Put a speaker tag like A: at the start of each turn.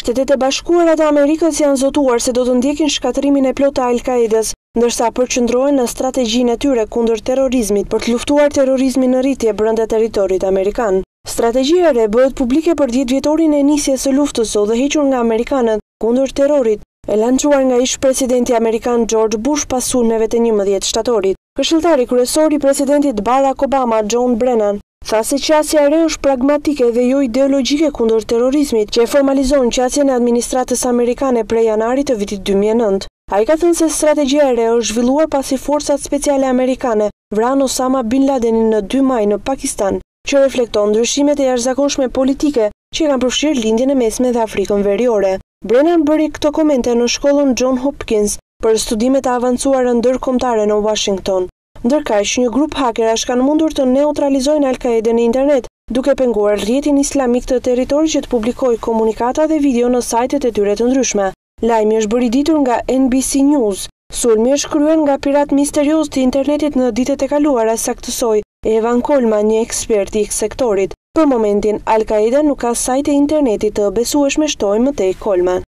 A: Shtetet e Bashkuara të Amerikës janë zotuar se do të ndjekin shkatrimin e plotë të Al-Qaedës, ndërsa përqendrohen në strategjinë e tyre kundër terrorizmit për të luftuar terrorizmin në rritje brenda territorit amerikan. Strategjia e re bëhet publike për 10 vjetorin e nisjes së luftës së udhëhequr nga amerikanët kundër terrorit, e lançuar nga ish-presidenti amerikan George Bush pas sulmeve të 11 shtatorit. Këshilltari kryesor i presidentit Barack Obama, John Brennan, tha se qasja e re është pragmatike dhe jo ideologjike kundër terrorizmit, që e formalizon qasjen e administratës amerikane prej janarit të vitit 2009. Ai ka thënë se strategjia e re është zhvilluar pasi forcat speciale amerikane vranë Osama Bin Ladenin në 2 maj në Pakistan, që reflekton ndryshimet e jashtëzakonshme politike që kanë përfshirë lindjen e mesme dhe Afrikën Veriore. Brennan bëri këto komente në shkollën John Hopkins për studimet e avancuara ndërkombëtare në Washington. Ndërkaq, një grup hakerash kanë mundur të neutralizojnë Al-Qaedën në internet, duke penguar rrjetin islamik të territorit që të publikojë komunikata dhe video në sajtet e tyre të ndryshme. Lajmi është bërë i ditur nga NBC News. Sulmi është kryer nga pirat misterioz të internetit në ditët e kaluara, saktësoi Evan Coleman, një ekspert i sektorit. Për momentin, Al-Qaeda nuk ka sajte interneti të besueshme, shtoi më tej Coleman.